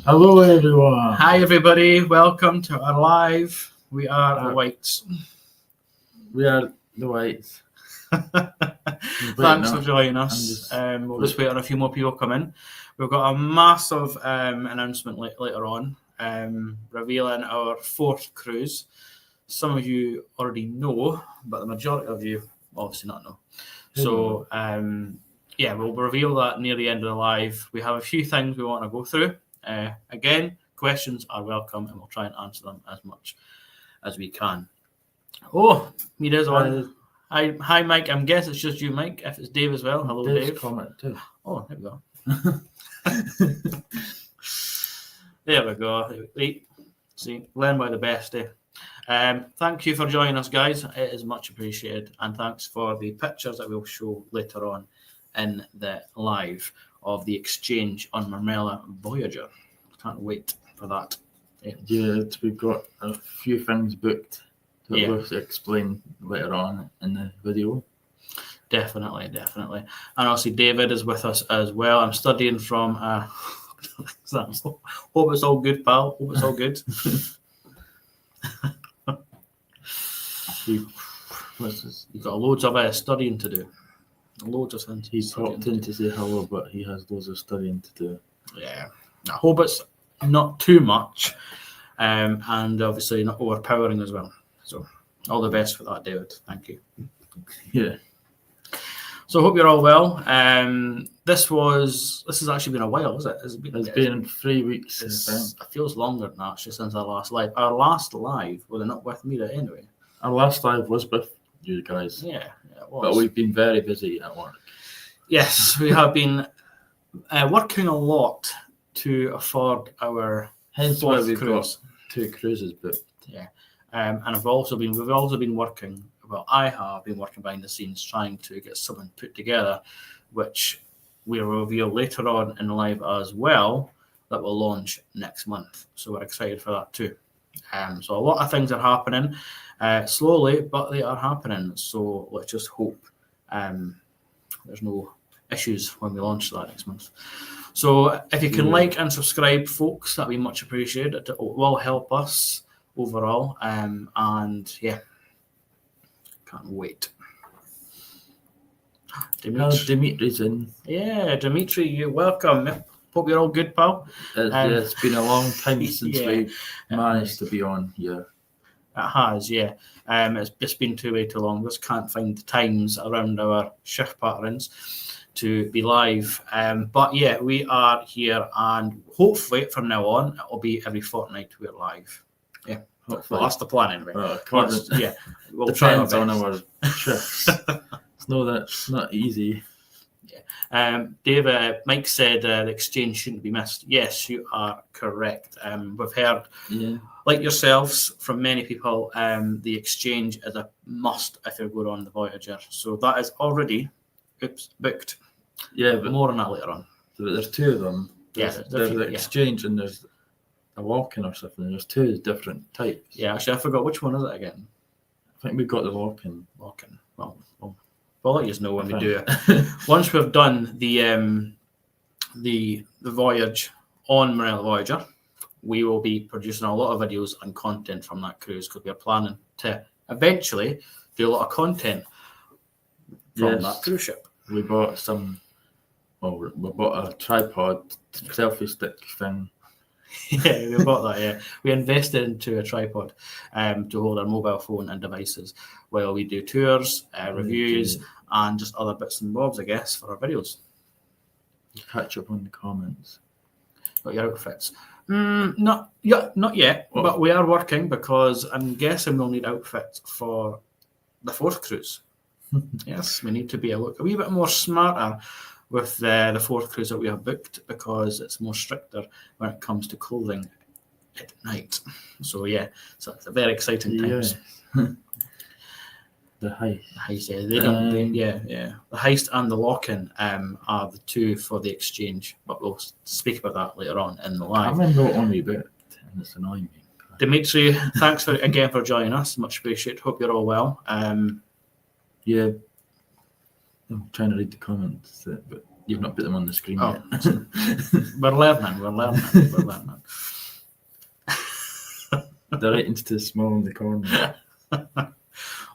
Hello, everyone. Hi, everybody. Welcome to our live. We are the Whites. We are the Whites. Thanks for joining us. We'll just wait on a few more people come in. We've got a massive announcement later on, revealing our fourth cruise. Some of you already know, but the majority of you obviously not know. So, we'll reveal that near the end of the live. We have a few things we want to go through. Again, questions are welcome, and we'll try and answer them as much as we can. Oh, Mira's on. Hi, Mike. I'm guessing it's just you, Mike. If it's Dave as well, hello, Dave's Dave. comment too. Oh, there we go. There we go. Wait, see, learn by the best. Thank you for joining us, guys. It is much appreciated, and thanks for the pictures that we'll show later on in the live of the exchange on Marella Voyager. Can't wait for that. Yeah, we've got a few things booked that we'll explain later on in the video. Definitely. And obviously David is with us as well. I'm studying from hope it's all good, pal. Hope it's all good. You've got loads of studying to do. Loads of things. He popped in to say hello, but he has loads of studying to do. Yeah. I hope it's not too much, and obviously not overpowering as well. So all the best for that, David. Thank you. Yeah. So I hope you're all well. This has actually been a while, is it? It's been 3 weeks. It feels longer than that, actually, since our last live. Our last live was not with Mira anyway. Our last live was with you guys. Yeah, it was. But we've been very busy at work. Yes, we have been working a lot to afford our. Hence why we've got 2 cruises booked. Yeah, and we've also been working. Well, I have been working behind the scenes trying to get something put together, which we'll reveal later on in live as well. That will launch next month. So we're excited for that too. So a lot of things are happening. Slowly, but they are happening. So let's just hope there's no issues when we launch that next month. So if you can like and subscribe, folks, that'd be much appreciated. It will help us overall. And yeah, can't wait. Dimitri's in. Yeah, Dimitri, you're welcome. Hope you're all good, pal. It's been a long time since we managed to be on here. It has, yeah. It's just been way too long. Just can't find the times around our shift patterns to be live. But yeah, we are here, and hopefully from now on, it'll be every fortnight we're live. Yeah, hopefully. Well, that's the plan anyway. We'll try our best. On our shifts. It's not easy. Yeah. Mike said the exchange shouldn't be missed. Yes, you are correct. We've heard, like yourselves, from many people, the exchange is a must if you're going on the Voyager. So that is already booked. Yeah, but more on that later on. There's 2 of them. There's the exchange and there's a lock-in or something. There's 2 different types. Yeah, actually, I forgot which one is it again. I think we've got the lock-in. Well, we'll let you know when we do it. Once we've done the voyage on Marella Voyager, we will be producing a lot of videos and content from that cruise, because we're planning to eventually do a lot of content from that cruise ship. We bought we bought a tripod selfie stick thing. Yeah, we bought that. Yeah, we invested into a tripod to hold our mobile phone and devices while we do tours, reviews, and just other bits and bobs, I guess, for our videos. Catch up on the comments. Got your outfits? Not yet, but we are working, because I'm guessing we'll need outfits for the 4th cruise. Yes, we need to be a wee bit more smarter with the fourth cruise that we have booked, because it's more stricter when it comes to clothing at night. So yeah, so it's a very exciting times. The heist. The heist and the lock-in are the two for the exchange, but we'll speak about that later on in the live. I remember what one we booked, and it's annoying me. Dimitri, thanks again for joining us. Much appreciated. Hope you're all well. Yeah, I'm trying to read the comments, but you've not put them on the screen yet. We're learning. The rating's too small in the corner.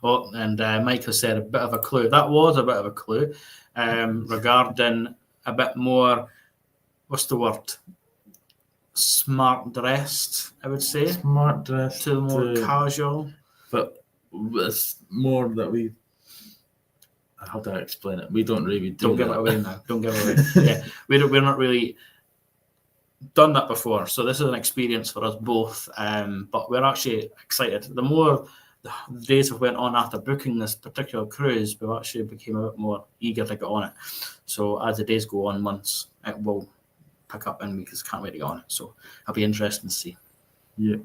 Oh, and Mike has said a bit of a clue. That was a bit of a clue regarding a bit more, what's the word? Smart dressed, I would say. Smart dressed. To the more casual. But it's more that how do I explain it? We don't really do Don't give it away now. Don't give it away. Yeah, we're not really done that before. So this is an experience for us both. But we're actually excited. The more the days have went on after booking this particular cruise, we've actually become a bit more eager to get on it. So as the days go on, months, it will pick up, and we just can't wait to get on it. So it'll be interesting to see. Yeah.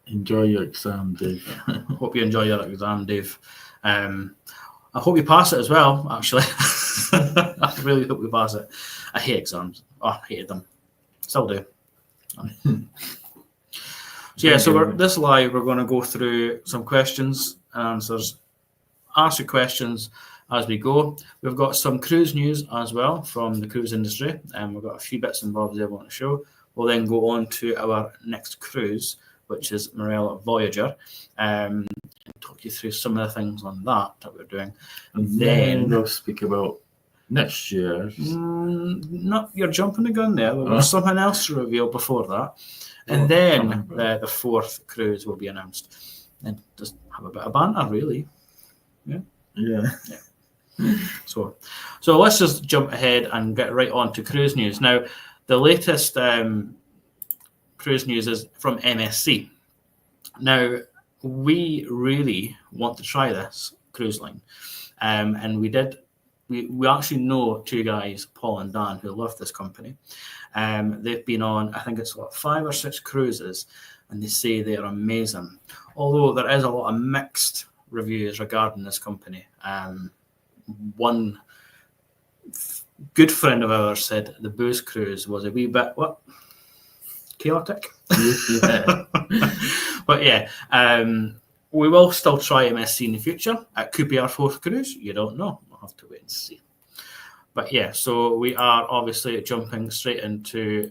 Enjoy your exam, Dave. Hope you enjoy your exam, Dave. I hope you pass it as well, actually. I really hope you pass it. I hate exams. Oh, I hated them. Still do. So this live, we're going to go through some questions and answers. Ask your questions as we go. We've got some cruise news as well from the cruise industry, and we've got a few bits and bobs I want to show. We'll then go on to our next cruise, which is Marella Voyager, and talk you through some of the things on that we're doing. And then we'll speak about next year. You're jumping the gun there. There's something else to reveal before that. And then the fourth cruise will be announced. And just have a bit of banter, really. Yeah. So let's just jump ahead and get right on to cruise news. Now, the latest cruise news is from MSC. Now, we really want to try this cruise line. And we actually know two guys, Paul and Dan, who love this company. They've been on, I think it's 5 or 6 cruises, and they say they are amazing. Although there is a lot of mixed reviews regarding this company. One good friend of ours said the booze cruise was a wee bit chaotic. Yeah. But yeah, we will still try MSC in the future. It could be our 4th cruise. You don't know. We'll have to wait and see. But yeah, so we are obviously jumping straight into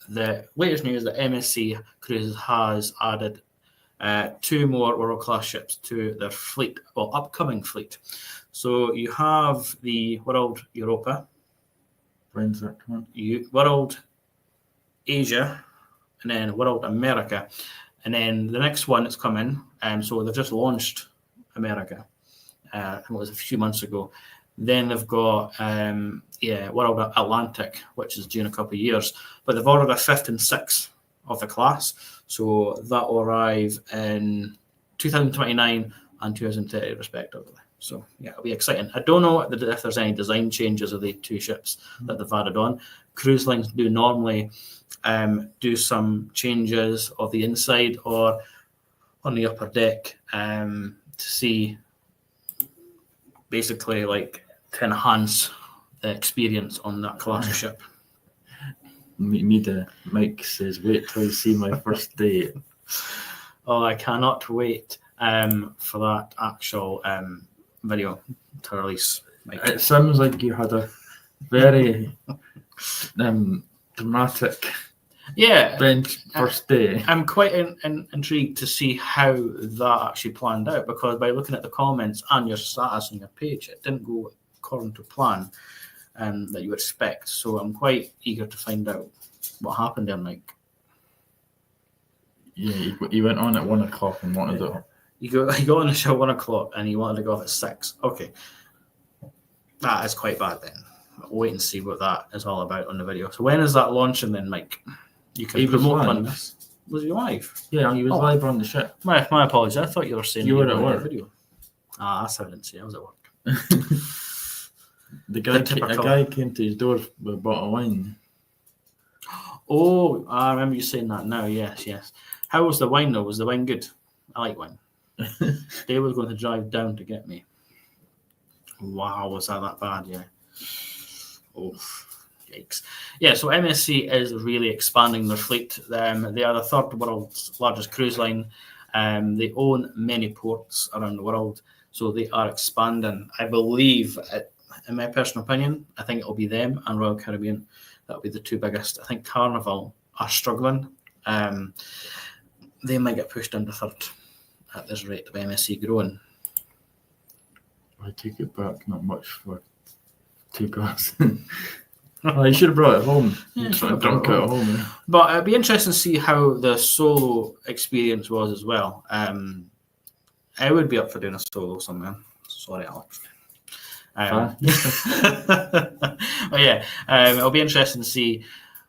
the latest news that MSC Cruises has added 2 more world-class ships to their fleet, upcoming fleet. So you have the World Europa, When's that one? World Asia, and then World America. And then the next one that's coming, so they've just launched America. It was a few months ago. Then they've got World Atlantic, which is due in a couple of years. But they've ordered a 5th and 6th of the class. So that will arrive in 2029 and 2030 respectively. So yeah, it'll be exciting. I don't know if there's any design changes of the 2 ships that they've added on. Cruise lines do normally do some changes of the inside or on the upper deck to see, basically, like, to enhance the experience on that class of ship. Mike says, wait till you see my first day. Oh, I cannot wait for that actual video to release. Mike. It sounds like you had a very dramatic first day. I'm quite intrigued to see how that actually planned out, because by looking at the comments and your status on your page, it didn't go according to plan that you would expect. So I'm quite eager to find out what happened there, Mike. Yeah, you went on at 1 o'clock and wanted to. You got on the show at 1 o'clock and you wanted to go off at 6. Okay, that is quite bad then. I'll wait and see what that is all about on the video. So when is that launching then, Mike? You can promote on this. Was he live? Yeah, he was live on the ship. My apologies. I thought you were saying you were at work. Video. That's how I didn't see. I was at work. a guy came to his door with a bottle of wine. Oh, I remember you saying that now. Yes. How was the wine though? Was the wine good? I like wine. They were going to drive down to get me. Wow, was that bad? Yeah. Oh, yikes. Yeah, so MSC is really expanding their fleet. They are the third world's largest cruise line. They own many ports around the world, so they are expanding. I believe, in my personal opinion, I think it'll be them and Royal Caribbean. That'll be the two biggest. I think Carnival are struggling. They might get pushed into third at this rate of MSC growing. I take it back, not much for 2 cars. Oh, you should have brought it home. Yeah, drunk it at home. Yeah. But it'd be interesting to see how the solo experience was as well. I would be up for doing a solo somewhere. Sorry, Alex. But yeah, it'll be interesting to see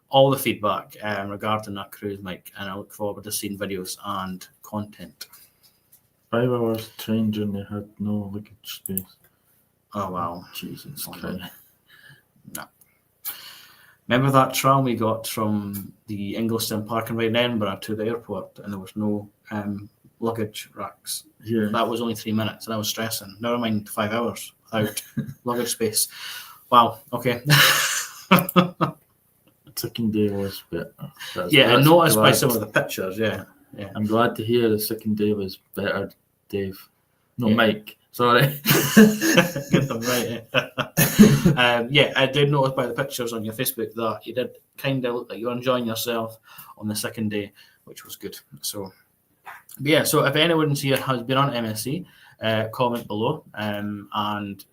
all the feedback regarding that cruise, Mike, and I look forward to seeing videos and content. 5 hours train journey had no luggage space. Oh wow, Jesus Christ! No. Remember that tram we got from the Ingliston Park and Ride in Edinburgh to the airport, and there was no luggage racks. Yeah, that was only 3 minutes, and I was stressing. Never mind 5 hours without luggage space. Wow. Okay. Second day was better. I noticed by some of the pictures. Yeah. I'm glad to hear the second day was better, Dave. No, yeah. Mike. Sorry. Get them right. I did notice by the pictures on your Facebook that you did kind of look like you were enjoying yourself on the second day, which was good. So if anyone here has been on MSC, comment below. And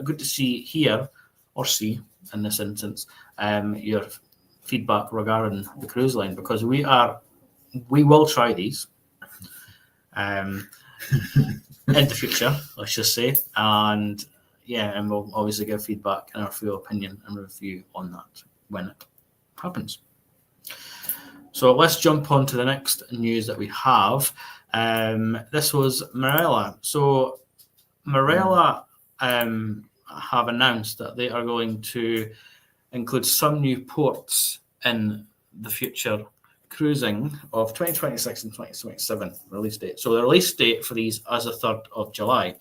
good to hear or see in this instance your feedback regarding the cruise line, because we will try these in the future, let's just say, and we'll obviously give feedback and our full opinion and review on that when it happens. So let's jump on to the next news that we have. This was Marella. So Marella have announced that they are going to include some new ports in the future cruising of 2026 and 2027 release date. So the release date for these is the 3rd of July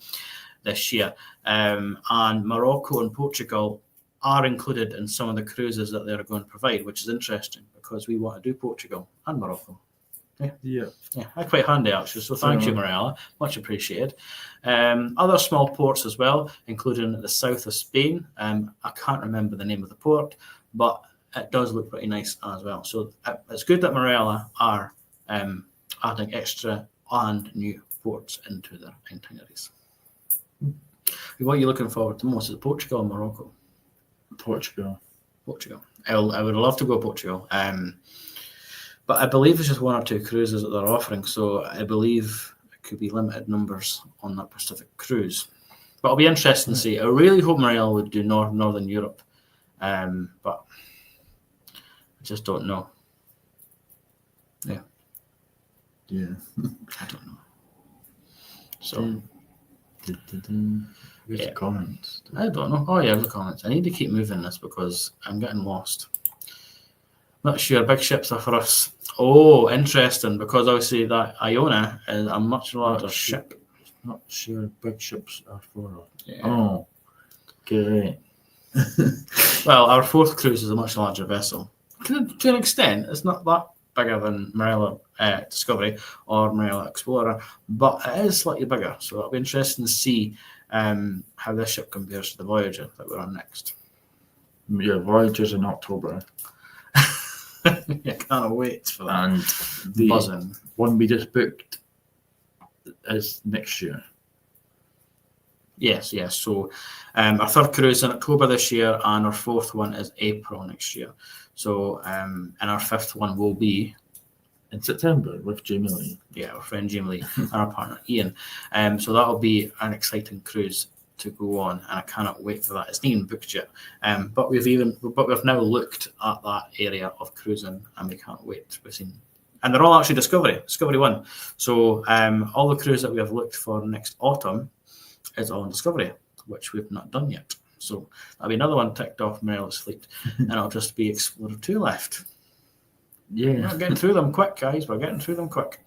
this year. And Morocco and Portugal are included in some of the cruises that they're going to provide, which is interesting because we want to do Portugal and Morocco. Yeah, quite handy actually. So thank you, Marella, much appreciated. Other small ports as well, including the south of Spain. I can't remember the name of the port, but it does look pretty nice as well. So it's good that Marella are adding extra and new ports into their itineraries. What are you looking forward to most? Is it Portugal or Morocco? Portugal. I would love to go Portugal. But I believe it's just 1 or 2 cruises that they're offering, so I believe it could be limited numbers on that Pacific cruise. But it'll be interesting to see. I really hope Marella would do Northern Europe, but I just don't know. Yeah. I don't know. So, where's the comments? I don't know. Oh yeah, the comments. I need to keep moving this because I'm getting lost. Not sure. Big ships are for us. Oh, interesting, because obviously that Iona is a much larger ship. Not sure big ships are for us. Yeah. Oh, great. Well, our 4th cruise is a much larger vessel. To an extent, it's not that bigger than Marella Discovery or Marella Explorer, but it is slightly bigger. So it'll be interesting to see how this ship compares to the Voyager that we're on next. Yeah, Voyager's in October. I can't wait for that. And the buzzing one we just booked is next year. Yes. So our 3rd cruise in October this year, and our 4th one is April next year. So and our 5th one will be in September with Jamie Lee. Yeah, our friend Jamie Lee and our partner Ian. So that'll be an exciting cruise to go on, and I cannot wait for that. It's not even booked yet, but we've now looked at that area of cruising, and we can't wait. And they're all actually Discovery 1. So all the cruise that we have looked for next autumn is all on Discovery, which we've not done yet. So that'll be another one ticked off Marella's fleet, and it'll just be Explorer 2 left. Yeah. We're getting through them quick, guys. We're getting through them quick.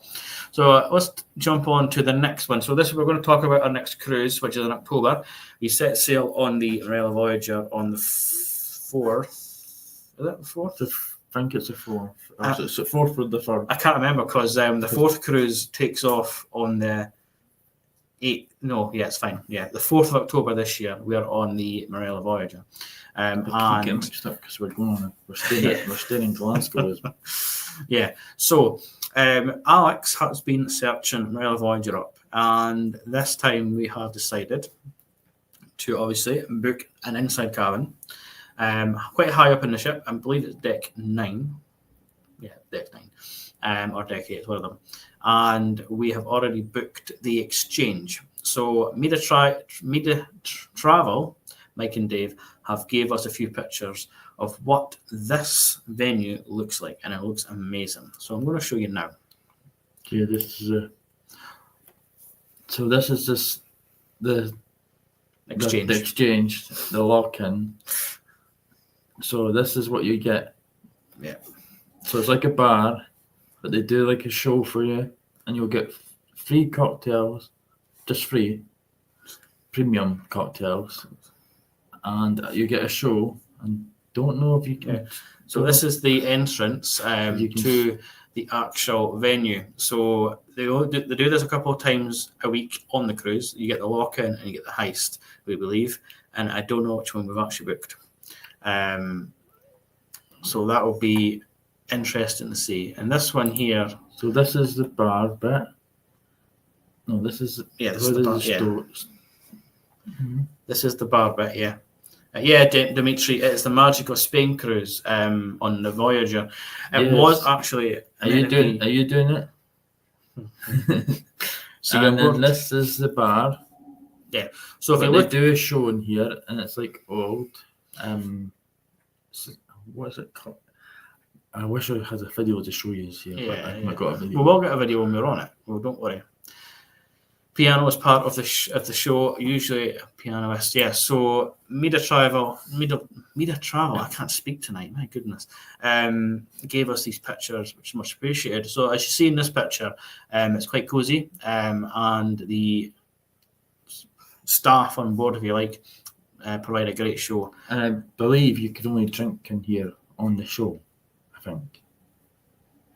So let's jump on to the next one. So we're going to talk about our next cruise, which is in October. We set sail on the Marella Voyager on the 4th. Is it the 4th? I think it's the 4th. It's the 4th or the 3rd. I can't remember because the 4th cruise takes off on the 8th. No, yeah, it's fine. Yeah, the 4th of October this year, we are on the Marella Voyager. I keep getting mixed up because we're staying in Glasgow. Yeah. So Alex has been searching Marella Voyager up, and this time we have decided to obviously book an inside cabin, quite high up in the ship. I believe it's deck 9. Yeah, deck 9, or deck 8, one of them. And we have already booked the exchange. So Media Travel, Mike and Dave, have gave us a few pictures of what this venue looks like, and it looks amazing. So I'm going to show you now. Yeah, this is the Exchange. The exchange, the lock-in. So this is what you get. Yeah. So it's like a bar, but they do like a show for you, and you'll get free cocktails, just free, premium cocktails, and you get a show. And don't know if you can. Yeah. So this is the entrance to the actual venue. So they do this a couple of times a week on the cruise. You get the lock-in and you get the heist, we believe. And I don't know which one we've actually booked. So that will be interesting to see. And this one here. So this is the bar bit. No, this is this is the bar. Yeah. This is the bar bit. Yeah. Dimitri, it's the Magic of Spain cruise on the Voyager. It was actually. Are you doing it? So and then this is the bar. Yeah. So if they do a show in here, and it's like old. What is it called? I wish I had a video to show you here. Yeah, but I haven't got a video. We will get a video when we're on it. Well, don't worry. Piano is part of the show. Usually a pianist. Yeah. So Media Travel. I can't speak tonight. My goodness. Gave us these pictures, which is much appreciated. So as you see in this picture, it's quite cozy, and the staff on board, if you like, provide a great show. And I believe you can only drink in here on the show. I think.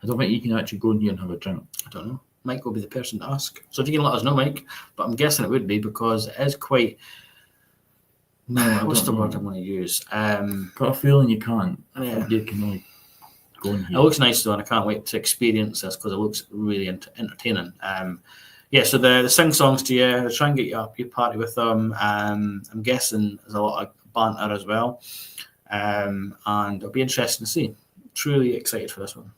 I don't think you can actually go in here and have a drink. I don't know. Mike will be the person to ask. So if you can let us know, Mike, but I'm guessing it would be because it is quite. What's the word I'm going to use? Got a feeling you can't. Yeah. You can only go in here. It looks nice though, and I can't wait to experience this because it looks really entertaining. So they sing songs to you. They try and get you up. You party with them. I'm guessing there's a lot of banter as well, and it'll be interesting to see. Truly excited for this one.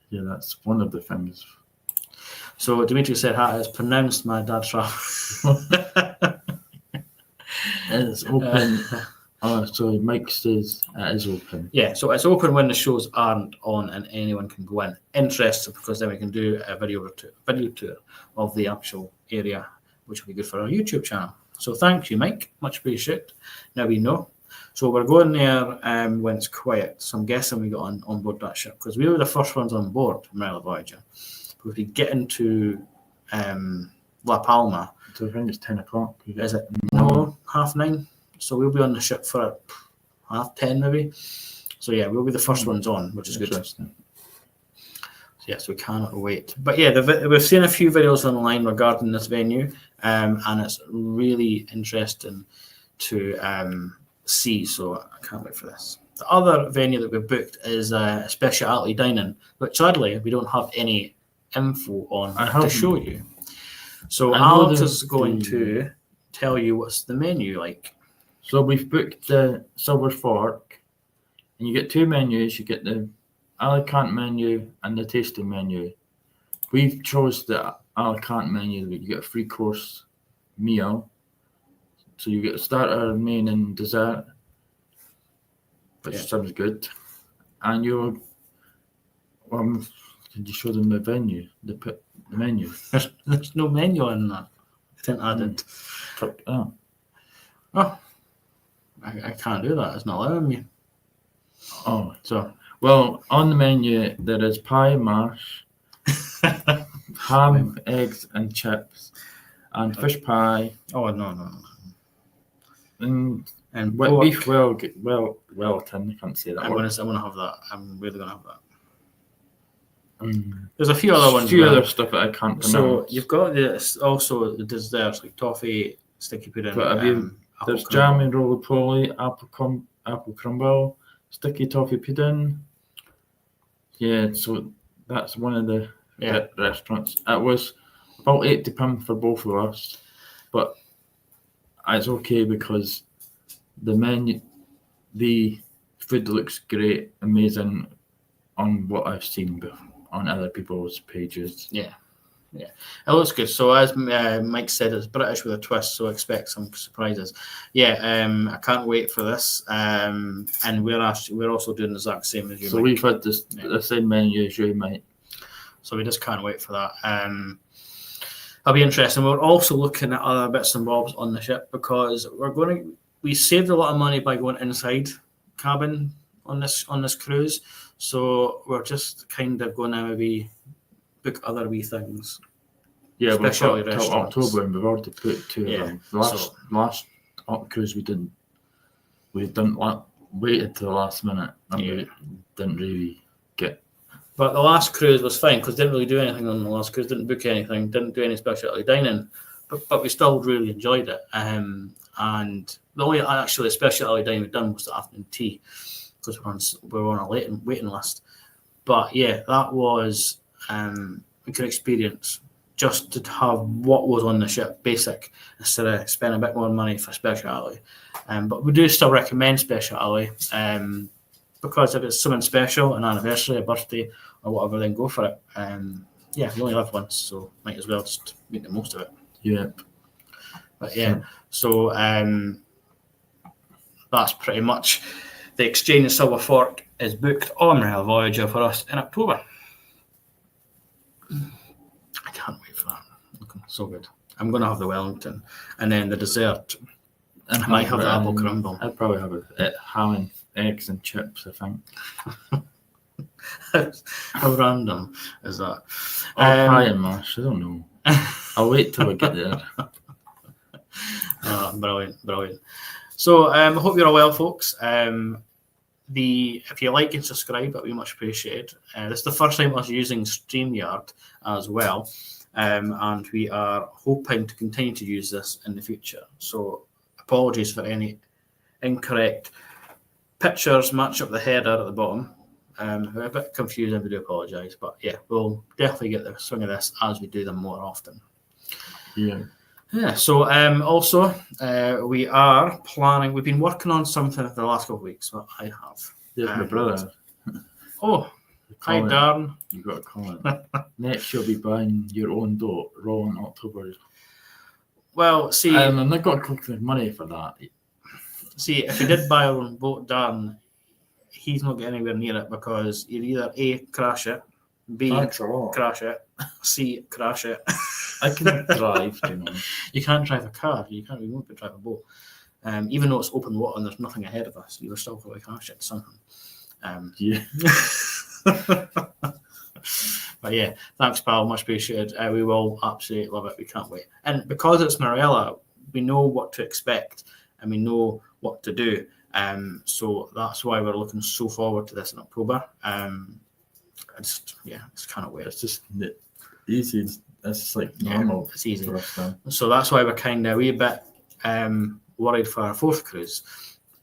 Yeah, that's one of the things. So Dimitri said, "It's pronounced my dad travel." It's open. So Mike says it is open. Yeah, so it's open when the shows aren't on and anyone can go in. Interested because then we can do a video tour of the actual area, which will be good for our YouTube channel. So thank you, Mike. Much appreciated. Now we know. So we're going there when it's quiet. So I'm guessing we got on board that ship because we were the first ones on board Marella Voyager. If we get into La Palma. So I think it's 10 o'clock. Is it? No, 9:30. So we'll be on the ship for 10:30 maybe. So yeah, we'll be the first ones on, which is good. So yes, we cannot wait. But yeah, we've seen a few videos online regarding this venue, and it's really interesting to see. So I can't wait for this. The other venue that we've booked is specialty dining, which sadly we don't have any info on to show you. So Alex is going to tell you what's the menu like. So we've booked the Silver Fork, and you get two menus. You get the a la carte menu and the tasting menu. We've chose the a la carte menu. You get a 3-course meal. So you get a starter, main, and dessert, which sounds good. And you did you show them the venue? The menu? There's no menu on that. I didn't add it. Oh. I can't do that. It's not allowing me. Oh, So well, on the menu there is pie, mash, ham, eggs, and chips, and fish pie, oh no. and And beef Wellington. I can't say that I'm word. gonna have that. I'm really gonna have that. Mm. There's a few other ones. A few other stuff that I can't pronounce. So you've got also the desserts like toffee, sticky pudding. But have you? apple There's crumble. jam and roly-poly, apple crumble, sticky toffee pudding. Yeah, so that's one of the restaurants. It was about £80 for both of us, but it's okay because the menu, the food looks great, amazing on what I've seen on other people's pages. Yeah, it looks good. So as Mike said, it's British with a twist, so expect some surprises. I can't wait for this. And we're also doing the exact same as you. So Mike. we've had the same menu as you, mate. So we just can't wait for that. It'll be interesting. We're also looking at other bits and bobs on the ship because we saved a lot of money by going inside cabin on this cruise. So we're just kind of going to maybe book other wee things. Yeah, we've Specialty got till restaurants. October and we've already put two of them. Last cruise we didn't waited till the last minute and we didn't really get. But the last cruise was fine because didn't really do anything on the last cruise, didn't book anything, didn't do any specialty dining, but we still really enjoyed it. And the only actually specialty dining we've done was the afternoon tea because we were on a waiting list. But yeah, that was a good experience just to have what was on the ship basic instead of spending a bit more money for specialty. But we do still recommend specialty because if it's something special, an anniversary, a birthday, or whatever, then go for it. You only live once, so might as well just make the most of it. Yep. But so that's pretty much the Exchange of Silver Fork is booked on Marella Voyager for us in October. I can't wait for that. Looking so good. I'm going to have the Wellington and then the dessert. And I might have the apple crumble. I'd probably have ham and eggs and chips, I think. How random is that? Pie and mash, I don't know. I'll wait till we get there. Brilliant. So I hope you're all well, folks. If you like and subscribe, that would be much appreciated. This is the first time I was using StreamYard as well, and we are hoping to continue to use this in the future. So apologies for any incorrect pictures match up the header at the bottom. We're a bit confusing, we do apologise, but yeah, we'll definitely get the swing of this as we do them more often. Yeah, so also we are planning, we've been working on something for the last couple of weeks, well, I have. There's my brother. Oh, hi Darren. You've got a comment. Next you'll be buying your own boat, Raw in October. Well, see... I'm not got the money for that. See, if you did buy our own boat, Darren, he's not getting anywhere near it because you'd either A, crash it, B, crash it, C, crash it. I can drive, you know. You can't drive a car. You won't be drive a boat. Even though it's open water and there's nothing ahead of us, you were still going to crash it somehow. Yeah. But yeah, thanks, pal. Much appreciated. We will absolutely love it. We can't wait. And because it's Marella, we know what to expect and we know what to do. So that's why we're looking so forward to this in October. It's kind of weird. It's just easy. It's just like normal. Yeah, it's easy. For us now. So that's why we're kind of a wee bit worried for our fourth cruise.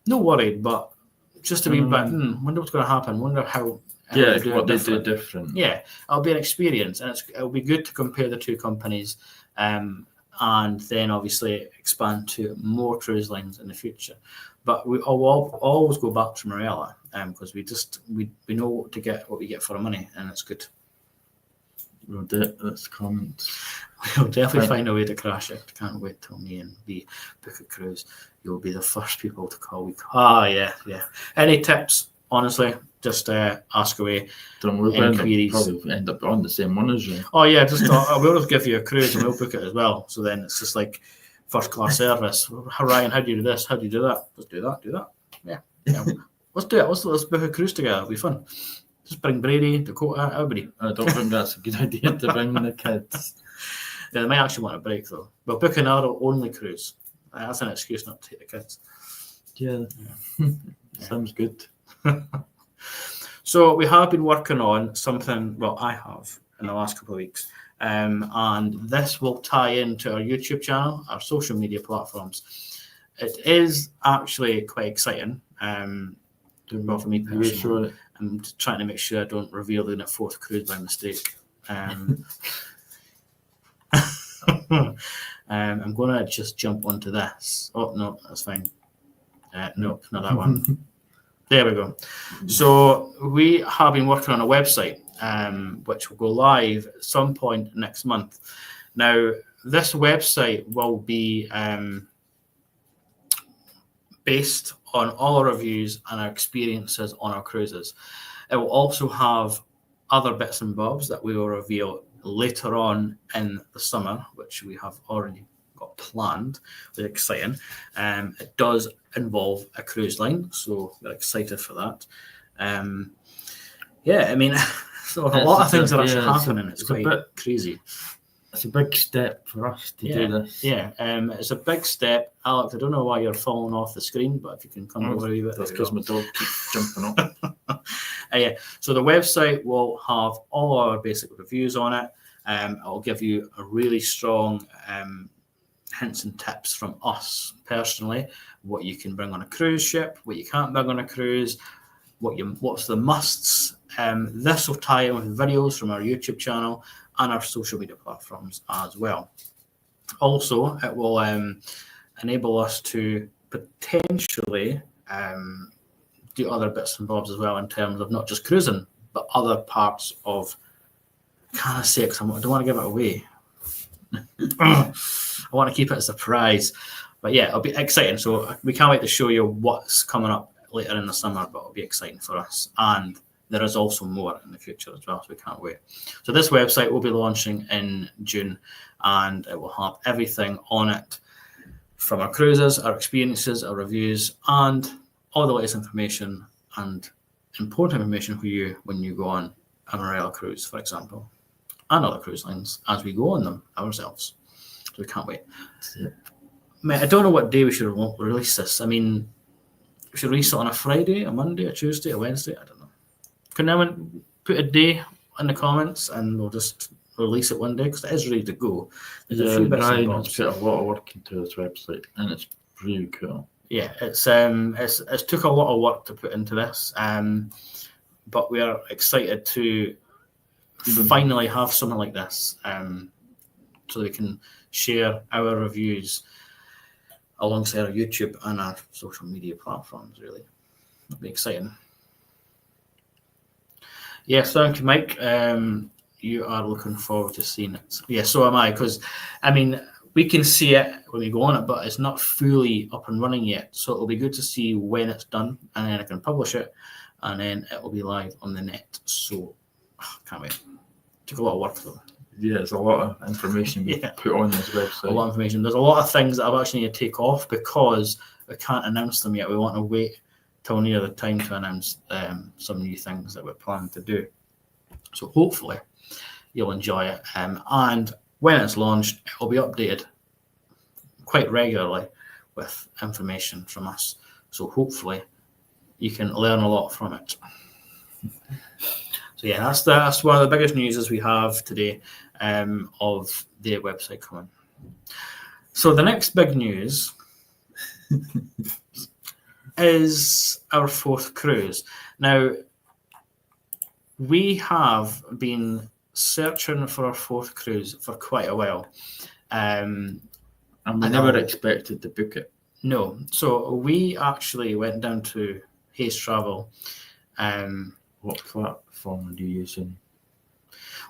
No worried, but just a wee bit. Wonder what's going to happen. Wonder how. What they do different. Yeah, it'll be an experience, and it'll be good to compare the two companies, and then obviously expand to more cruise lines in the future. But we always go back to Marella because we know what we get for our money, and it's good. We'll do it. Let's comment. We'll definitely find a way to crash it. Can't wait till me and B book a cruise. You'll be the first people to call. Yeah. Any tips? Honestly, just ask away. We'll probably end up on the same one as you. Oh yeah, we'll just give you a cruise and we'll book it as well. So then it's just like first class service. Ryan, how do you do this? How do you do that? Let's do that. Yeah. Let's do it. Let's book a cruise together. It'll be fun. Just bring Brady, Dakota, everybody. I don't think that's a good idea to bring the kids. Yeah, they might actually want a break though. We'll book an adult-only cruise. That's an excuse not to take the kids. Yeah. Sounds good. So we have been working on something, well, I have in the last couple of weeks, and this will tie into our YouTube channel, our social media platforms. It is actually quite exciting. Well, for me personally, I'm trying to make sure I don't reveal the fourth cruise by mistake. I'm going to just jump onto this. Oh, no, that's fine. No, not that one. There we go. So we have been working on a website, which will go live at some point next month. Now, this website will be based on all our reviews and our experiences on our cruises. It will also have other bits and bobs that we will reveal later on in the summer, which we have already got planned. Very exciting. It does involve a cruise line, so we're excited for that. Yeah, I mean, so a lot of things are actually happening. It's quite crazy. It's a big step for us to do this. Yeah, it's a big step. Alex, I don't know why you're falling off the screen, but if you can come over a wee bit. That's because my dog keeps jumping up. Yeah, so the website will have all our basic reviews on it. It'll give you a really strong hints and tips from us personally, what you can bring on a cruise ship, what you can't bring on a cruise, what's the musts. This will tie in with videos from our YouTube channel and our social media platforms as well. Also, it will enable us to potentially do other bits and bobs as well in terms of not just cruising, but other parts of, can I say it, because I don't want to give it away. I want to keep it a surprise. But yeah, it'll be exciting. So we can't wait to show you what's coming up later in the summer, but it'll be exciting for us. And there is also more in the future as well, so we can't wait. So this website will be launching in June, and it will have everything on it from our cruises, our experiences, our reviews, and all the latest information and important information for you when you go on a Marella cruise, for example, and other cruise lines as we go on them ourselves. So we can't wait. I don't know what day we should release this. I mean, we should release it on a Friday, a Monday, a Tuesday, a Wednesday. I don't know. Can anyone put a day in the comments and we'll just release it one day, because it is ready to go. There's a few bits and bobs. It's put a lot of work into this website, and it's really cool. Yeah, it's took a lot of work to put into this, but we are excited to finally have something like this, so we can share our reviews alongside our YouTube and our social media platforms. Really, it'll be exciting. Yes, thank you, Mike. You are looking forward to seeing it. Yeah, so am I, because, I mean, we can see it when we go on it, but it's not fully up and running yet. So it'll be good to see when it's done, and then I can publish it, and then it will be live on the net. So, can't wait. Took a lot of work, though. Yeah, it's a lot of information we put on this website. A lot of information. There's a lot of things that I've actually need to take off because we can't announce them yet. We want to wait till near the time to announce some new things that we're planning to do. So hopefully you'll enjoy it. And when it's launched, it will be updated quite regularly with information from us. So hopefully you can learn a lot from it. So yeah, that's one of the biggest news we have today of the website coming. So the next big news is our fourth cruise. Now, we have been searching for our fourth cruise for quite a while. And we never expected to book it. No. So we actually went down to Hayes Travel. What platform are you using?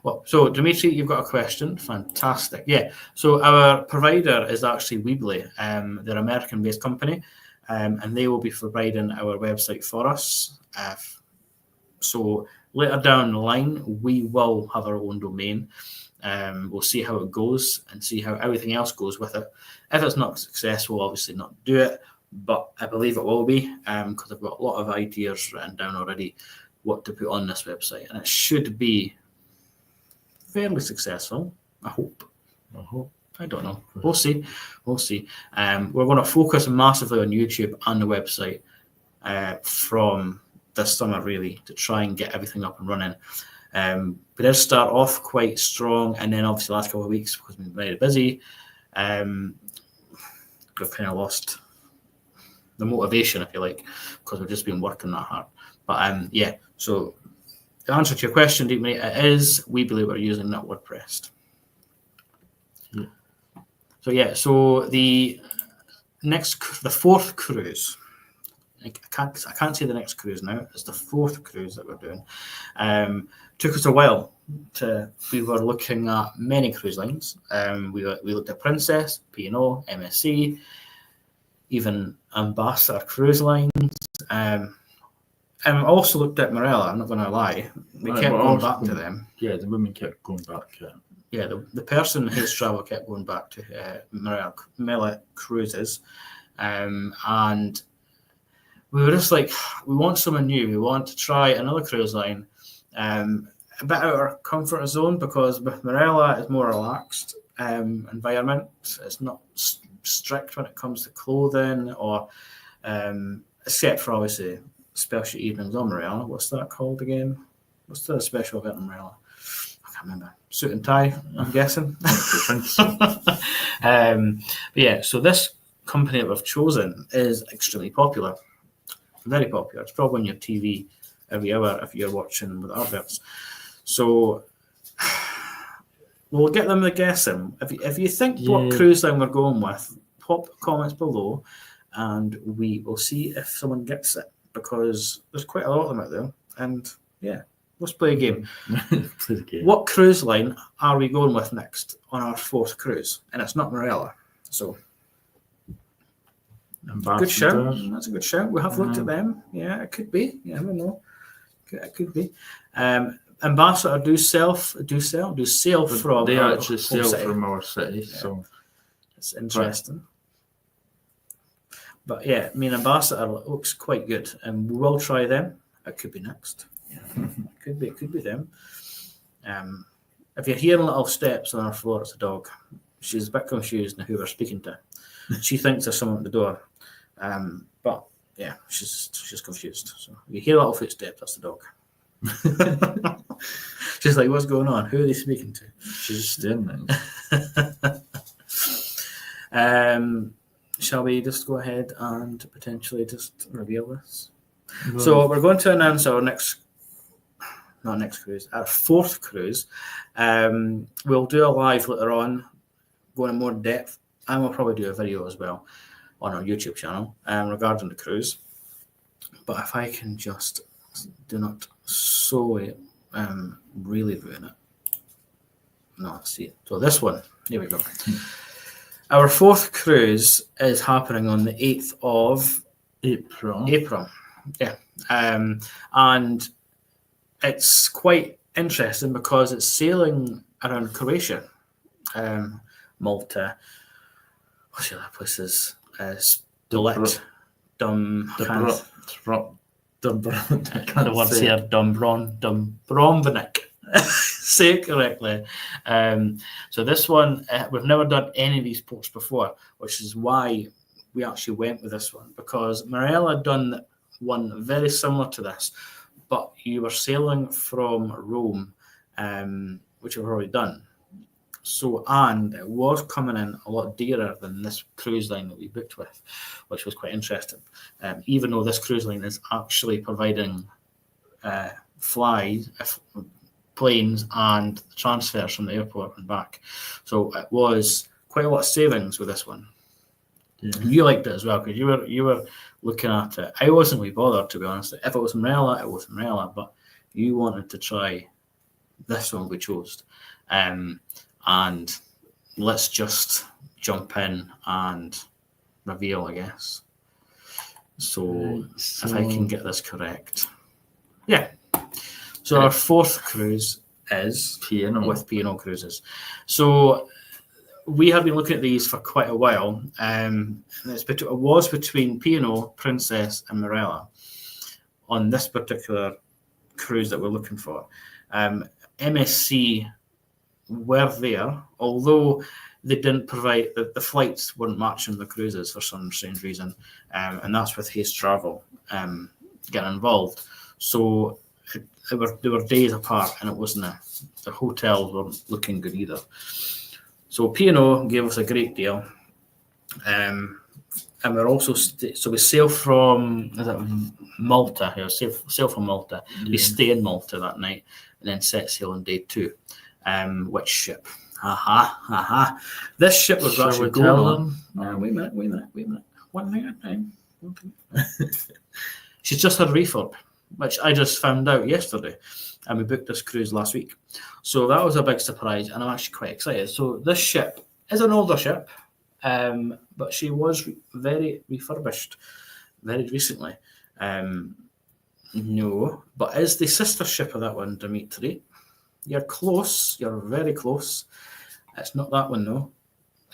Well, so Dimitri, you've got a question. Fantastic. Yeah. So our provider is actually Weebly. They're an American-based company, and they will be providing our website for us. So later down the line, we will have our own domain. We'll see how it goes and see how everything else goes with it. If it's not successful, obviously not do it, but I believe it will be, because I've got a lot of ideas written down already what to put on this website, and it should be fairly successful, I hope. I don't know. We'll see. We're going to focus massively on YouTube and the website from this summer, really, to try and get everything up and running. We did start off quite strong, and then obviously the last couple of weeks, because we've been very busy, we've kind of lost the motivation, if you like, because we've just been working that hard. But so the answer to your question, Deep Mate, it is, we believe we're using that WordPress. So the fourth cruise, I can't say the next cruise now. It's the fourth cruise that we're doing. Took us a while. We were looking at many cruise lines. We looked at Princess, P&O, MSC, even Ambassador Cruise Lines. And also looked at Marella. I'm not going to lie. We kept going back to them. Yeah, the women kept going back. Yeah, the person who hates travel kept going back to Marella Cruises, and we were just like, we want someone new. We want to try another cruise line, a bit out of our comfort zone, because with Marella it's more relaxed environment. It's not strict when it comes to clothing, or except for obviously special evenings on Marella. What's that called again? What's the special event on Marella? I can't remember. Suit and tie, I'm guessing. But yeah, so this company that we've chosen is extremely popular. Very popular. It's probably on your TV every hour if you're watching with adverts. So we'll get them to guess them. If you think what cruise line we're going with, pop comments below, and we will see if someone gets it, because there's quite a lot of them out there. And yeah, let's play a game. What cruise line are we going with next on our fourth cruise? And it's not Marella. So good shout. That's a good shout. We have looked at them. Yeah, it could be. Yeah, I don't know. It could be. Ambassador do sail from. They actually sail from our city, so it's interesting. But yeah, I mean, Ambassador looks quite good, and we will try them. It could be next. Yeah, it could be them. If you're hearing little steps on our floor, it's a dog. She's a bit confused in who we're speaking to. She thinks there's someone at the door, but yeah, she's confused. So if you hear little footsteps, that's the dog. She's like, what's going on? Who are they speaking to? She's just staring there. Shall we just go ahead and potentially just reveal this? Well, so we're going to announce our our fourth cruise. We'll do a live later on, go in more depth, and we'll probably do a video as well on our YouTube channel regarding the cruise. But if I can just do not really ruin it. No, let's see. So this one, here we go. Our fourth cruise is happening on the 8th of April. Yeah. And it's quite interesting because it's sailing around Croatia, Malta. What's the other places? Split, Dubrovnik. Say it correctly. So this one, we've never done any of these ports before, which is why we actually went with this one, because Marella had done one very similar to this, but you were sailing from Rome, which we've already done. So, and it was coming in a lot dearer than this cruise line that we booked with, which was quite interesting. Even though this cruise line is actually providing planes and transfers from the airport and back. So it was quite a lot of savings with this one. Yeah. You liked it as well, because you were looking at it. I wasn't really bothered, to be honest. If it was Marella, it was Marella, but you wanted to try this one we chose. And let's just jump in and reveal, I guess. So if I can get this correct. Yeah. So our fourth cruise is P&O. with P&O cruises. So we have been looking at these for quite a while. And it was between P&O, Princess, and Marella on this particular cruise that we're looking for. MSC were there, although they didn't provide the flights weren't matching the cruises for some strange reason, and that's with Hays Travel getting involved. So they were days apart, and it wasn't the hotels weren't looking good either. So P&O gave us a great deal, and we're also so we sail from Malta. Here, sail from Malta. Yeah. We stay in Malta that night, and then set sail on day 2. Which ship? This ship was actually going on. Wait a minute. One thing at a time. She's just had a refurb, which I just found out yesterday, and we booked this cruise last week. So that was a big surprise, and I'm actually quite excited. So this ship is an older ship, but she was very refurbished very recently. No, but is the sister ship of that one, Dimitri? You're close. You're very close. It's not that one, though.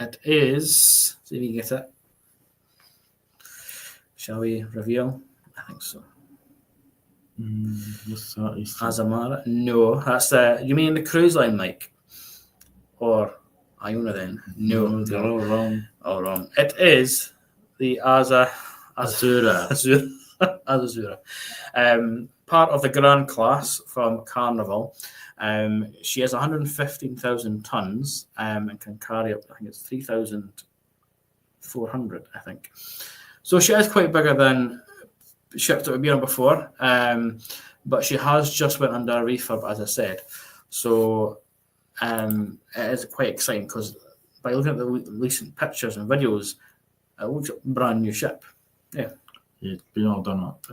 It is. See if you get it. Shall we reveal? I think so. What's that? Azamara? No, that's you mean the cruise line, Mike? Or Iona then? No, they're all wrong. All wrong. It is the Azura. Part of the Grand Class from Carnival. She has 115,000 tons and can carry up, I think it's 3,400, I think. So she is quite bigger than ships that we've been on before, but she has just went under a refurb, as I said. So it is quite exciting because by looking at the recent pictures and videos, it looks like a brand new ship. Yeah. It's been all done up.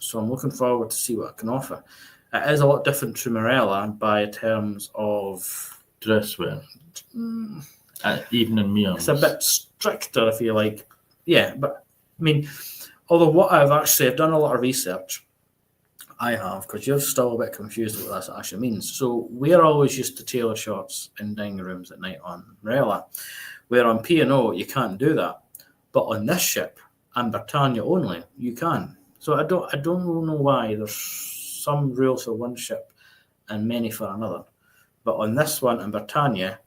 So I'm looking forward to see what it can offer. It is a lot different to Marella by terms of dresswear. Evening meals. It's a bit stricter, if you like. Yeah, but I mean, although what I've done a lot of research. I have, because you're still a bit confused with what that actually means. So we're always used to tailor shorts in dining rooms at night on Marella, where on P&O you can't do that, but on this ship and Britannia only you can. So I don't know why there's some rules for one ship and many for another, but on this one in Britannia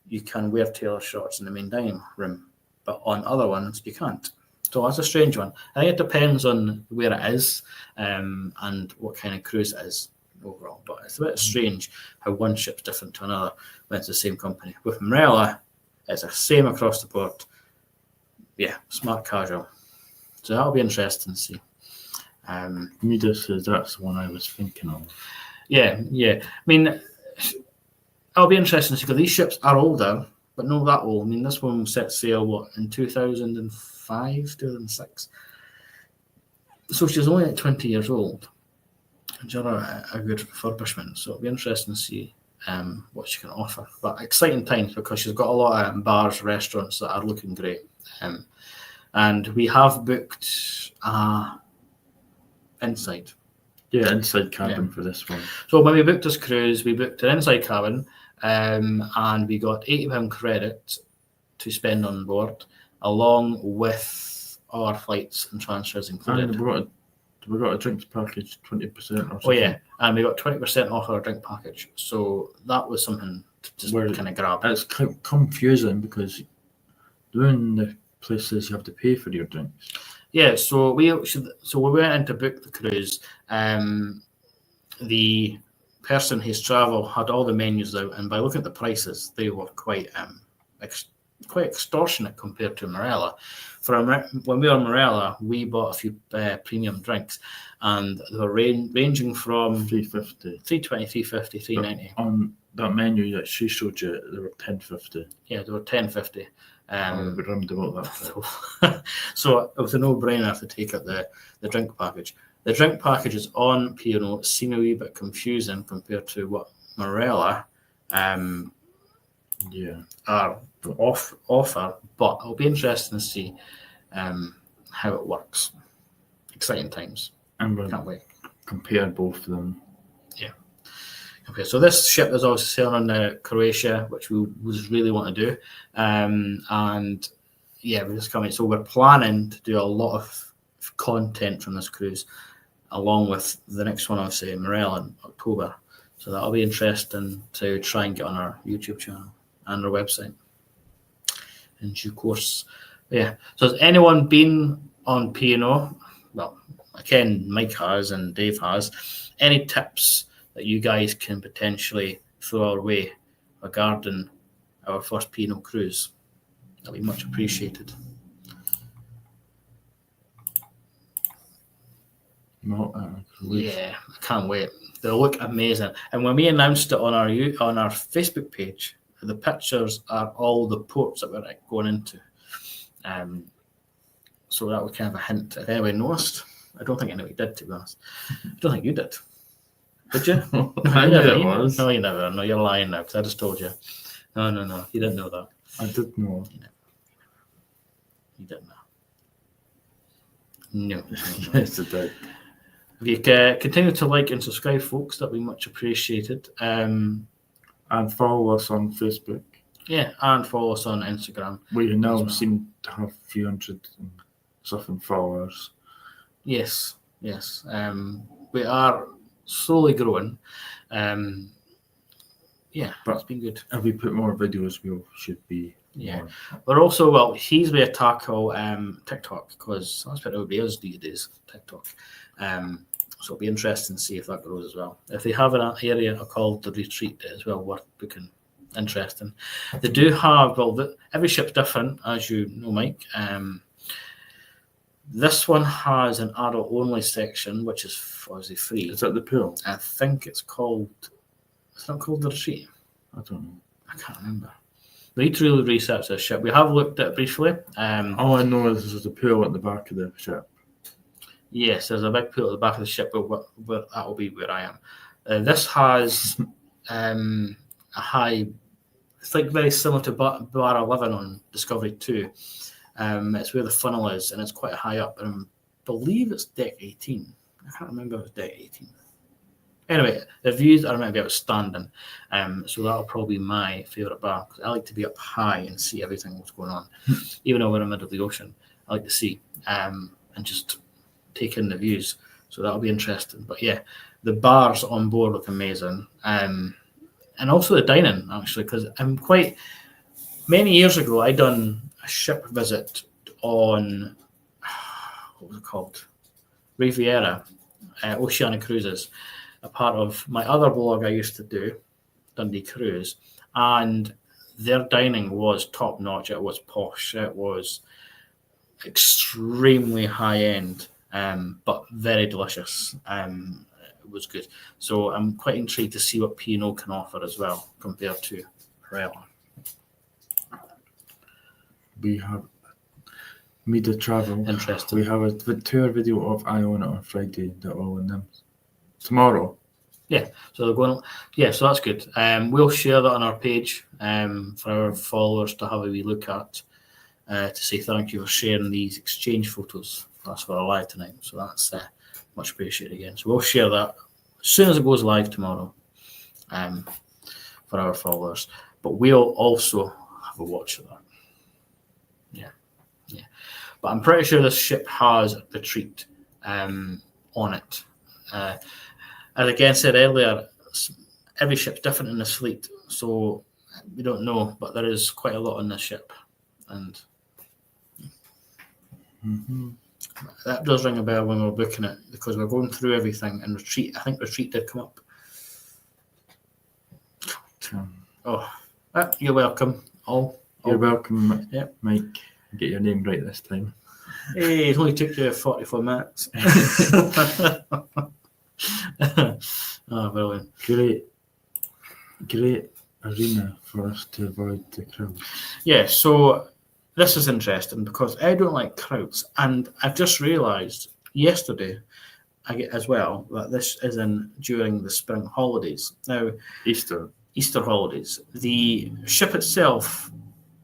you can wear tailor shorts in the main dining room, but on other ones you can't. So that's a strange one. I think it depends on where it is and what kind of cruise it is overall. But it's a bit strange how one ship's different to another when it's the same company. With Marella, it's the same across the board. Yeah, smart casual. So that'll be interesting to see. Mida says that's the one I was thinking of. Yeah. I mean, it'll be interesting to see because these ships are older, but not that old. I mean, this one set sail, in 2005, 2006? So she's only like 20 years old. She's a good refurbishment. So it'll be interesting to see what she can offer. But exciting times because she's got a lot of bars, restaurants that are looking great. And we have booked inside. Yeah, inside cabin for this one. So when we booked this cruise, we booked an inside cabin. And we got £80 credit to spend on board, along with our flights and transfers included. And we got a drinks package, 20% or something. Oh yeah, and we got 20% off our drink package. So that was something to just kind of grab. It's confusing because doing the places you have to pay for your drinks. Yeah, so we went in to book the cruise. The person Hays Travel had all the menus out, and by looking at the prices, they were quite extortionate compared to Marella. When we were on Marella, we bought a few premium drinks, and they were ranging from $3.50, $3.20, $3.50, $3.90. On that menu that she showed you, they were $10.50. Yeah, they were $10.50. We rummed about that. So it was a no-brainer to take up the drink package. The drink packages on P&O seem a wee bit confusing compared to what Marella are offer, but it'll be interesting to see how it works. Exciting times. And we'll can't wait. Compare both of them. Yeah. Okay, so this ship is obviously sailing on Croatia, which we really want to do, and yeah, we're just coming. So we're planning to do a lot of content from this cruise, along with the next one, I'll say, Marella in October. So that'll be interesting to try and get on our YouTube channel and our website in due course. Yeah. So has anyone been on P&O? Well, again, Mike has and Dave has. Any tips that you guys can potentially throw our way regarding our first P&O cruise? That'll be much appreciated. Yeah, I can't wait. They'll look amazing. And when we announced it on our Facebook page, the pictures are all the ports that we're going into. So that was kind of a hint. If anybody noticed, I don't think anybody did, to be honest. I don't think you did. Did you? No, I knew it was. No, you never. No, you're lying now because I just told you. No. You didn't know that. I did know. You didn't know. No. Yes, I did. If you continue to like and subscribe, folks, that'd be much appreciated. And follow us on Facebook. Yeah, and follow us on Instagram. We now seem to have a few hundred and something followers. Yes. We are slowly growing. Yeah, but it's been good. If we put more videos, we should be. Yeah, more. But also, he's with a tackle TikTok, because that's what everybody else these days, TikTok. So it'll be interesting to see if that grows as well. If they have an area called the Retreat as well, worth booking. Interesting. They do have, every ship's different, as you know, Mike. This one has an adult-only section, which is obviously free. Is that the pool? I think it's called. It's not called the Retreat. I don't know. I can't remember. We need to really research this ship. We have looked at it briefly. All I know is there's a pool at the back of the ship. Yes, there's a big pool at the back of the ship, but that will be where I am. This has a high. It's like very similar to Bar 11 on Discovery 2. It's where the funnel is, and it's quite high up. And I believe it's deck 18. I can't remember if it's deck 18. Anyway, the views are maybe outstanding. So that'll probably be my favourite bar, because I like to be up high and see everything that's going on. Even though we're in the middle of the ocean, I like to see and just take in the views. So that'll be interesting. But yeah, the bars on board look amazing. And also the dining, actually, because many years ago, I done a ship visit on, what was it called? Riviera, Oceanic Cruises, a part of my other blog I used to do, Dundee Cruise, and their dining was top notch. It was posh. It was extremely high end, but very delicious. It was good. So I'm quite intrigued to see what P&O can offer as well compared to Marella. We have Media Travel. Interesting. We have a tour video of Iona on Friday. They're all in them. Tomorrow. Yeah, so they're going. Yeah, so that's good. We'll share that on our page for our followers to have a wee look at, to say thank you for sharing these exchange photos. That's for our live tonight. So that's much appreciated again. So we'll share that as soon as it goes live tomorrow for our followers. But we'll also have a watch of that. Yeah. But I'm pretty sure this ship has a Retreat on it. As again said earlier, every ship's different in this fleet, so we don't know, but there is quite a lot on this ship, and that does ring a bell when we're booking it, because we're going through everything. And Retreat, I think Retreat did come up. You're welcome. You're welcome. Yep. Mike. Get your name right this time. Hey, it only took you 44 minutes. Oh, brilliant. Great arena for us to avoid the crowds. Yeah, so this is interesting because I don't like crowds, and I've just realised yesterday as well that this is during the spring holidays. Now, Easter holidays. The ship itself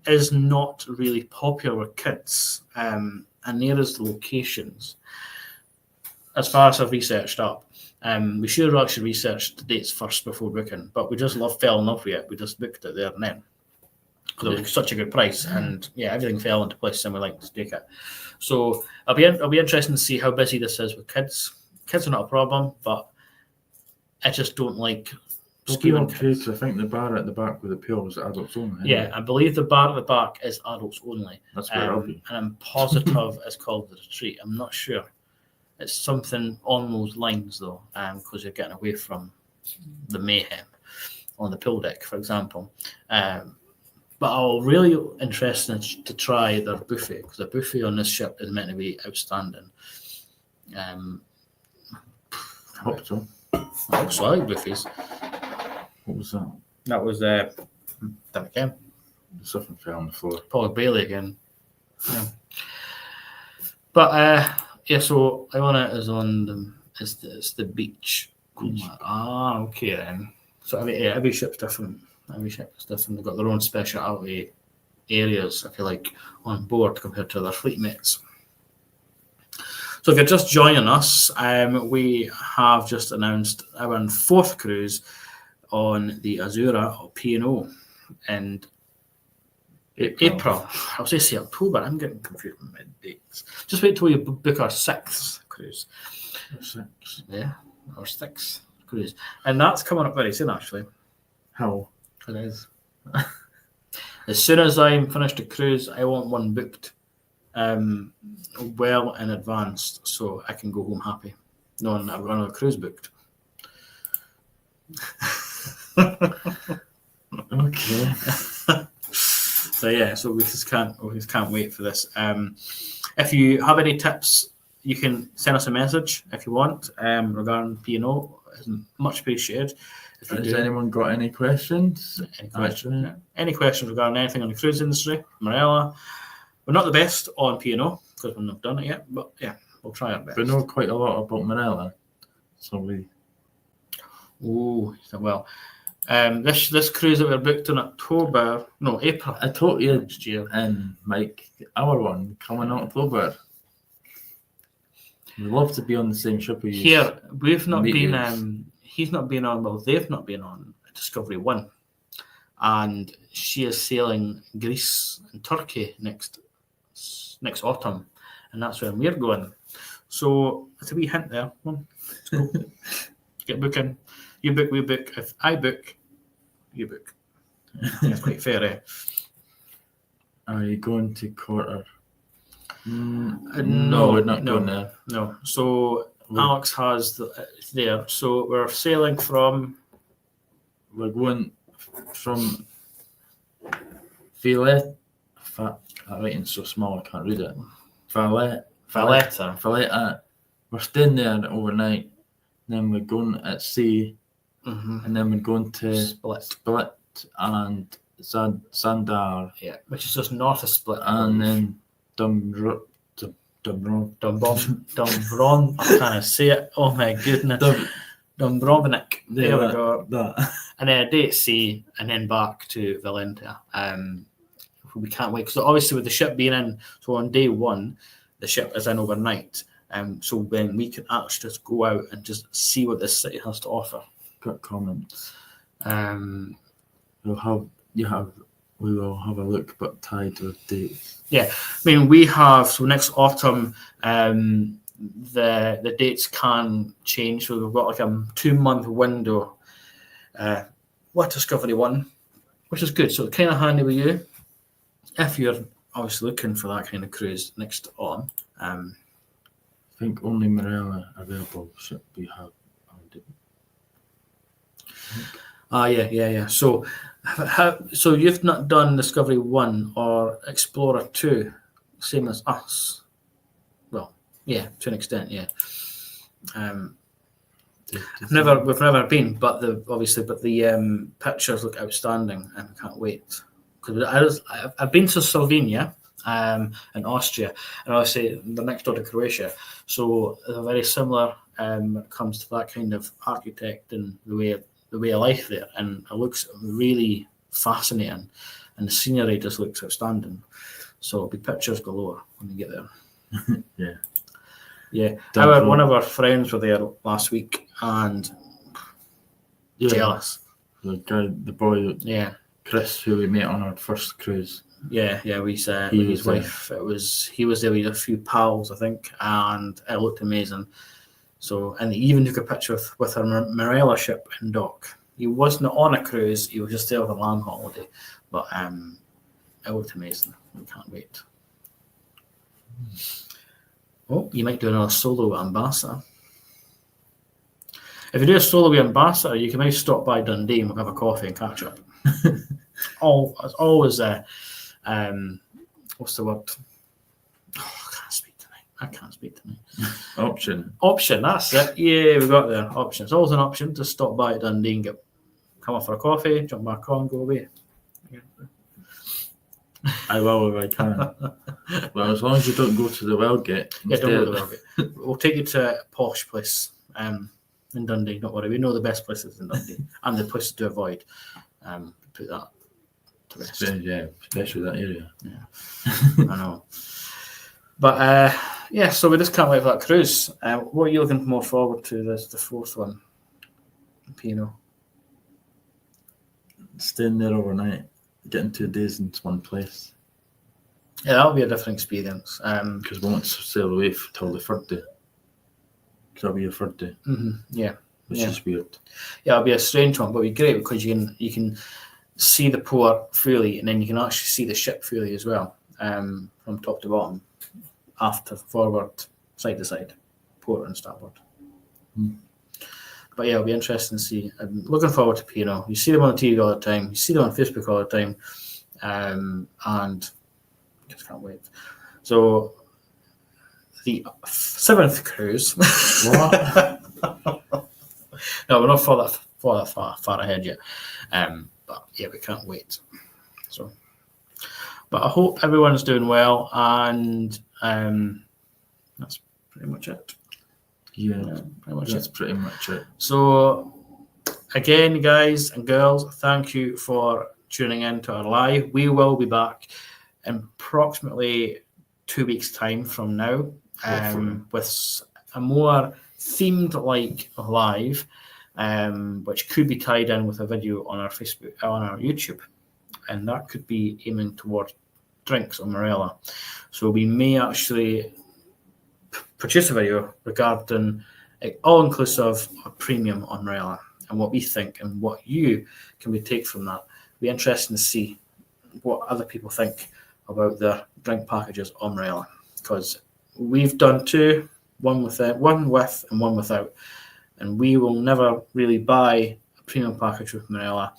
is not really popular with kids, and near as the locations, as far as I've researched up, We should have actually researched the dates first before booking, but we just fell in love with it. We just booked it there and then because it was such a good price, and everything fell into place, and we liked to take it. So it'll be interesting to see how busy this is with kids. Kids are not a problem, but I just don't like. I think the bar at the back with the pill is adults only. Yeah, I believe the bar at the back is adults only. That's where I'll be. And I'm positive it's called the Retreat. I'm not sure. It's something on those lines though, because you're getting away from the mayhem on the pool deck, for example. But I'm really interested to try their buffet, because the buffet on this ship is meant to be outstanding. Hope so. I hope so. I like buffets. What was that? That was that again. Something fell on the floor. Paul Bailey again. Yeah. But so Iona is on it's the beach. Okay then. So every ship's different. Every ship's different. They've got their own speciality areas, if you like, on board compared to their fleet mates. So if you're just joining us, we have just announced our 4th cruise on the Azura or P&O in April. I was going to say October. I'm getting confused with my dates. Just wait till we book our 6th cruise. Yeah, our 6th cruise. And that's coming up very soon, actually. How? It is. As soon as I'm finished the cruise, I want one booked well in advance so I can go home happy knowing I've got another cruise booked. Okay. So we just can't wait for this. If you have any tips, you can send us a message if you want regarding P&O. It's much appreciated. Has anyone got any questions? Any questions regarding anything on the cruise industry? Marella, we're not the best on P&O because we've not done it yet, but yeah, we'll try our best. We know quite a lot about Marella, so we. Oh, well. This cruise that we're booked in April. I told you next year. And Mike, our one coming October. We'd love to be on the same ship with you. Here, we've not been. He's not been on. Well, they've not been on Discovery 1, and she is sailing Greece and Turkey next autumn, and that's where we're going. So it's a wee hint there. Let's go. Get booking. You book, we book. If I book, you book. That's quite fair, eh? Are you going to Quarter? No, we're not going there. No. So Alex has there. So we're sailing from. We're going from Valletta. That writing's so small I can't read it. Valletta. We're staying there overnight. Then we're going at sea. Mm-hmm. And then we're going to Split and Sandar. Yeah, which is just north of Split. And then Dumbron. I can't say it. Oh my goodness. Dumbrovnik. There we go. That. And then a day at sea, and then back to Valentia. We can't wait because obviously with the ship being in, so on day 1, the ship is in overnight. So then we can actually just go out and just see what this city has to offer. Got comments. We we will have a look, but tied with dates. Yeah, I mean we have next autumn. The dates can change, so we've got like a 2-month window. What Discovery 1, which is good. So it's kind of handy with you if you're obviously looking for that kind of cruise next autumn. I think only Marella available ship we have. Yeah. So you've not done Discovery 1 or Explorer 2, same as us. Well, yeah, to an extent, yeah. We've never been, but the pictures look outstanding, and I can't wait. Because I've been to Slovenia, in Austria, and obviously the next door to Croatia. So they're very similar when it comes to that kind of architect and the way of life there, and it looks really fascinating, and the scenery just looks outstanding. So it'll be pictures galore when we get there. Yeah. One of our friends were there last week, and Yeah, jealous. the boy Yeah. Chris, who we met on our first cruise. Yeah, with He his was there. wife. He was there with a few pals, I think, and it looked amazing. So, and he even took a picture with our Marella ship in dock. He wasn't on a cruise; he was just there on a land holiday. But it looked amazing. We can't wait. Oh, you might do another solo with Ambassador. If you do a solo with Ambassador, you can maybe stop by Dundee and we'll have a coffee and catch up. It's always what's the word? Oh, I can't speak tonight. Option, that's it. Yeah, we got there. Option. It's always an option to stop by at Dundee and come off for a coffee, jump back on, go away. I will if I can. Well, as long as you don't go to the Wellgate. Yeah, don't go to the Wellgate. We'll take you to a posh place in Dundee. Don't worry, we know the best places in Dundee and the places to avoid. Put that to rest. Yeah, especially that area. Yeah, I know. But so we just can't wait for that cruise. What are you looking more forward to? The fourth one, Pino. Staying there overnight, getting 2 days in one place. Yeah, that'll be a different experience. Because we won't sail away till the third day. Because that'll be your third day. Mm-hmm. Yeah, which is weird. Yeah, it'll be a strange one, but it'll be great because you can see the port fully, and then you can actually see the ship fully as well, from top to bottom, aft to forward, side to side, port and starboard. But yeah, it'll be interesting to see. I'm looking forward to Pino. You see them on TV all the time. You see them on Facebook all the time, and just can't wait. So the 7th cruise. What? No, we're not far ahead yet. But yeah, we can't wait. So, but I hope everyone's doing well, and that's pretty much it. Yeah, pretty much that's pretty much it. So, again, guys and girls, thank you for tuning in to our live. We will be back in approximately 2 weeks' time from now, with a more themed like live, which could be tied in with a video on our Facebook, on our YouTube, and that could be aiming towards drinks on Marella. So we may actually produce a video regarding all-inclusive or premium on Marella and what we think and what you can take from that. It'll be interesting to see what other people think about the drink packages on Marella, because we've done 2, one with and one without, and we will never really buy a premium package with Marella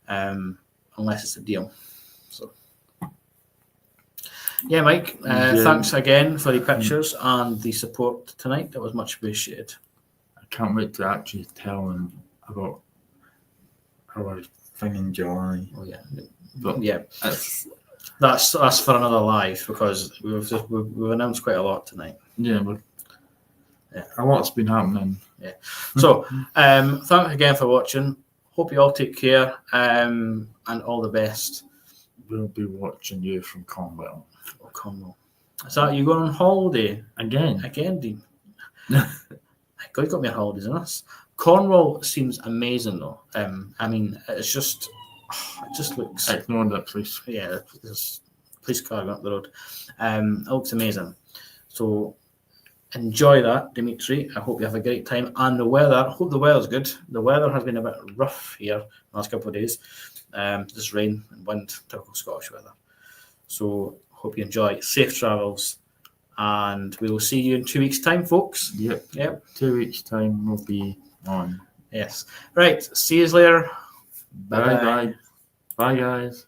unless it's a deal. So yeah, Mike, thanks again for the pictures and the support tonight. That was much appreciated. I can't wait to actually tell them about our thing in July. Oh yeah, but yeah. That's for another live, because we've announced quite a lot tonight. Yeah, but a lot's been happening. Yeah. So thanks again for watching. Hope you all take care, and all the best. We'll be watching you from Cornwall. Oh, Cornwall. Is that you going on holiday? Again, Dean. God, you got me on holidays on us. Cornwall seems amazing though. I mean, it just looks. Ignore that, please. Yeah, there's a police car going up the road. It looks amazing. So enjoy that, Dimitri. I hope you have a great time. And the weather, I hope the weather's good. The weather has been a bit rough here the last couple of days. Just rain and wind, typical Scottish weather. So hope you enjoy. Safe travels. And we will see you in 2 weeks' time, folks. Yep. 2 weeks' time we'll be on. Yes. Right. See you later. Bye, guys.